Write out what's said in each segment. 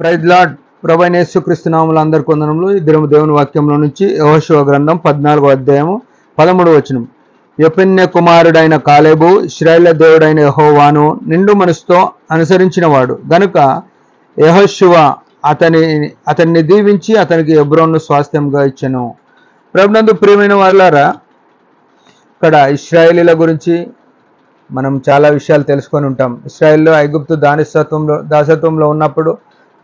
Praise lord. ప్రభువైన యేసుక్రీస్తు నామములో అందరికీ వందనములు. ఈ దినము దేవుని వాక్యంలో నుంచి యెహోషువ గ్రంథం 14వ అధ్యాయము 13వ వచనం. యెఫున్నె కుమారుడైన కాలేబు ఇశ్రాయేలు దేవుడైన యెహోవాను నిండు మనసుతో అనుసరించినవాడు గనుక యెహోషువ అతన్ని దీవించి అతనికి హెబ్రోనును స్వాస్థ్యంగా ఇచ్చెను. ప్రభునందు ప్రియమైన వారులారా, ఇక్కడ ఇశ్రాయేలీల గురించి మనం చాలా విషయాలు తెలుసుకొని ఉంటాం. ఇశ్రాయేలు ఐగుప్తు దాసత్వంలో ఉన్నప్పుడు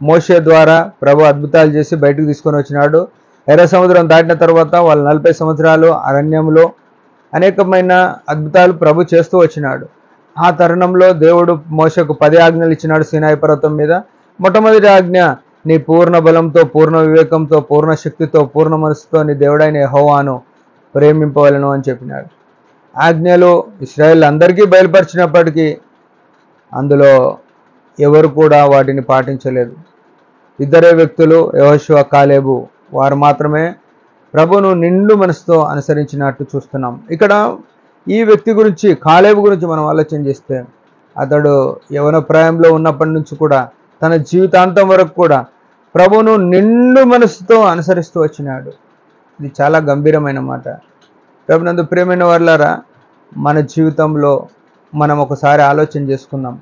మోషే ద్వారా ప్రభు అద్భుతాలు చేసి బయటకు తీసుకొని వచ్చినాడు. ఎర్ర సముద్రం దాటిన తర్వాత వాళ్ళు 40 సంవత్సరాలు అరణ్యంలో అనేకమైన అద్భుతాలు ప్రభు చేస్తూ వచ్చినాడు. ఆ తరుణంలో దేవుడు మోషేకు 10 ఆజ్ఞలు ఇచ్చినాడు సీనాయి పర్వతం మీద. మొట్టమొదటి ఆజ్ఞ, నీ పూర్ణ బలంతో, పూర్ణ వివేకంతో, పూర్ణ శక్తితో, పూర్ణ మనసుతో నీ దేవుడైన యెహోవాను ప్రేమింపవలను అని చెప్పినాడు. ఆజ్ఞలు ఇశ్రాయేల్ అందరికీ బయలుపరిచినప్పటికీ అందులో ఎవరు కూడా వాటిని పాటించలేదు. ఇద్దరే వ్యక్తులు, యెహోషువ, కాలేబు, వారు మాత్రమే ప్రభును నిండు మనసుతో అనుసరించినట్టు చూస్తున్నాం. ఇక్కడ ఈ వ్యక్తి గురించి, కాలేబు గురించి మనం ఆలోచన చేస్తే, అతడు యవన ప్రాయంలో ఉన్నప్పటి నుంచి కూడా తన జీవితాంతం వరకు కూడా ప్రభును నిండు మనసుతో అనుసరిస్తూ వచ్చినాడు. ఇది చాలా గంభీరమైన మాట. ప్రభునందు ప్రియమైన వారులారా, మన జీవితంలో మనం ఒకసారి ఆలోచన చేసుకుందాం.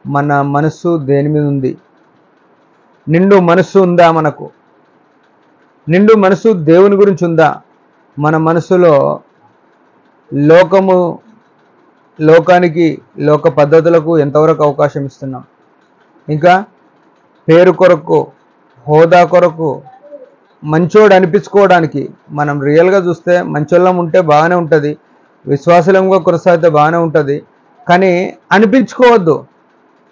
మన మనసు దేని మీద ఉంది? నిండు మనసు ఉందా? మనకు నిండు మనసు దేవుని గురించి ఉందా? మన మనసులో లోకానికి, లోక పద్ధతులకు ఎంతవరకు అవకాశం ఇస్తున్నాం? ఇంకా పేరు కొరకు, హోదా కొరకు, మంచోడు అనిపించుకోవడానికి మనం రియల్గా చూస్తే మంచోళ్ళం ఉంటే బాగానే ఉంటుంది, విశ్వాసలంగా కొనసాగితే బాగానే ఉంటుంది. కానీ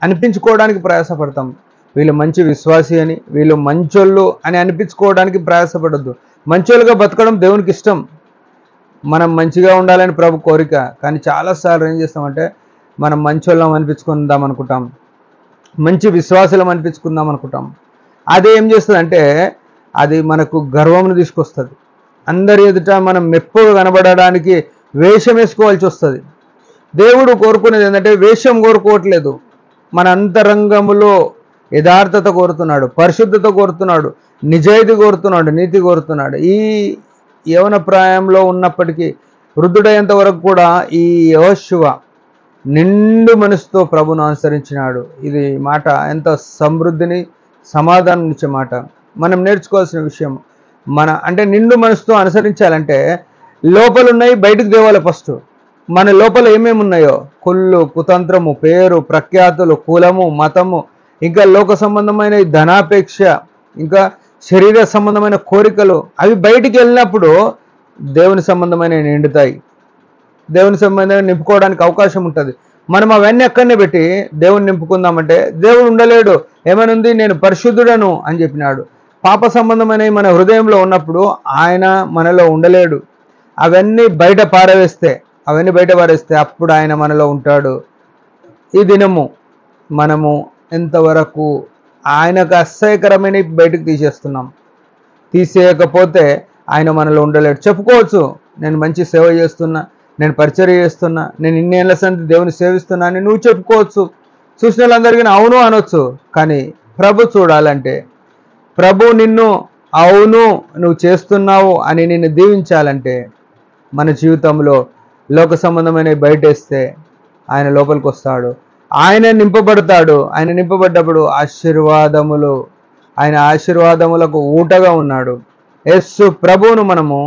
అనిపించుకోవడానికి ప్రయాసపడతాం. వీళ్ళు మంచి విశ్వాసి అని, వీళ్ళు మంచోళ్ళు అని అనిపించుకోవడానికి ప్రయాసపడద్దు. మంచోళ్ళుగా బతకడం దేవునికి ఇష్టం. మనం మంచిగా ఉండాలని ప్రభు కోరిక. కానీ చాలాసార్లు ఏం చేస్తామంటే, మనం మంచోళ్ళం అనిపించుకుందాం అనుకుంటాం, మంచి విశ్వాసులం అనిపించుకుందాం అనుకుంటాం. అదే ఏం చేస్తుందంటే, అది మనకు గర్వంను తీసుకొస్తుంది. అందరి ఎదుట మనం మెప్పుగా కనబడడానికి వేషం వేసుకోవాల్సి వస్తుంది. దేవుడు కోరుకునేది ఏంటంటే, వేషం కోరుకోవట్లేదు. మన అంతరంగములో యథార్థత కోరుతున్నాడు, పరిశుద్ధత కోరుతున్నాడు, నిజాయితీ కోరుతున్నాడు, నీతి కోరుతున్నాడు. ఈ యవన ప్రాయంలో ఉన్నప్పటికీ వృద్ధుడయ్యేంత వరకు కూడా ఈ యెహోషువ నిండు మనసుతో ప్రభును అనుసరించినాడు. ఇది మాట ఎంత సమృద్ధిని, సమాధానం ఇచ్చే మాట. మనం నేర్చుకోవాల్సిన విషయం. అంటే నిండు మనసుతో అనుసరించాలంటే లోపల ఉన్నాయి, బయటకు తేవాలి. ఫస్ట్ మన లోపల ఏమేమి ఉన్నాయో, కుళ్ళు, కుతంత్రము, పేరు, ప్రఖ్యాతులు, కులము, మతము, ఇంకా లోక సంబంధమైన ధనాపేక్ష, ఇంకా శరీర సంబంధమైన కోరికలు, అవి బయటికి వెళ్ళినప్పుడు దేవుని సంబంధమైన నిండుతాయి. దేవుని సంబంధమైన నింపుకోవడానికి అవకాశం ఉంటుంది. మనం అవన్నీ అక్కడనే పెట్టి దేవుని నింపుకుందామంటే దేవుడు ఉండలేడు. ఏమనుంది? నేను పరిశుద్ధుడను అని చెప్పినాడు. పాప సంబంధమైన మన హృదయంలో ఉన్నప్పుడు ఆయన మనలో ఉండలేడు. అవన్నీ బయట పారవేస్తే అప్పుడు ఆయన మనలో ఉంటాడు. ఈ దినము మనము ఎంతవరకు ఆయనకు అసహ్యకరమైన బయటకు తీసేయకపోతే ఆయన మనలో ఉండలేడు. చెప్పుకోవచ్చు, నేను మంచి సేవ చేస్తున్నా, నేను పరిచర్య చేస్తున్నా, నేను ఇన్నేళ్ల సంతి దేవుని సేవిస్తున్నా అని నువ్వు చెప్పుకోవచ్చు. చూసిన వాళ్ళందరికీ అవును అనొచ్చు. కానీ ప్రభు చూడాలంటే, ప్రభు నిన్ను అవును నువ్వు చేస్తున్నావు అని నిన్ను దీవించాలంటే, మన జీవితంలో లోక సంబంధమైన బయటేస్తే ఆయన లోపలికి వస్తాడు, ఆయన నింపబడతాడు. ఆయన నింపబడ్డప్పుడు ఆయన ఆశీర్వాదములకు ఊటగా ఉన్నాడు. యేసు ప్రభువును మనము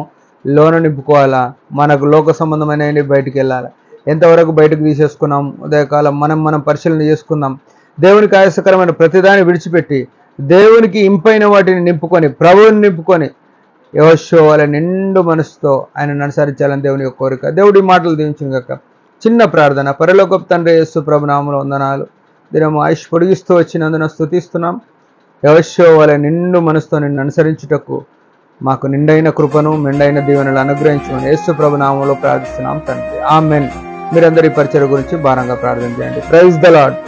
లోన నింపుకోవాలా. మనకు లోక సంబంధమైన బయటికి వెళ్ళాలి. ఎంతవరకు బయటకు తీసేసుకున్నాం? ఉదయకాలం మనం పరిశీలన చేసుకుందాం. దేవునికి ఆయాసకరమైన ప్రతిదాన్ని విడిచిపెట్టి దేవునికి ఇంపైన వాటిని నింపుకొని, ప్రభువుని నింపుకొని యెహోషువ వలె నిండు మనసుతో ఆయనను అనుసరించాలని దేవుని యొక్క కోరిక. దేవుడి మాటలు దీవించును గాక. చిన్న ప్రార్థన. పరలోకపు తండ్రి యేసు ప్రభు నామములో వందనాలు. దినము ఆయుష్ పొడిగిస్తూ వచ్చినందున స్తుతిస్తున్నాం. యెహోషువ వలె నిండు మనసుతో నిన్ను అనుసరించుటకు మాకు నిండైన కృపను, మెండైన దీవెనలు అనుగ్రహించమని యేసు ప్రభు నామములో ప్రార్థిస్తున్నాం తండ్రి. ఆమేన్. మీరందరి పరిచయం గురించి భారంగా ప్రార్థన చేయండి. Praise the lord.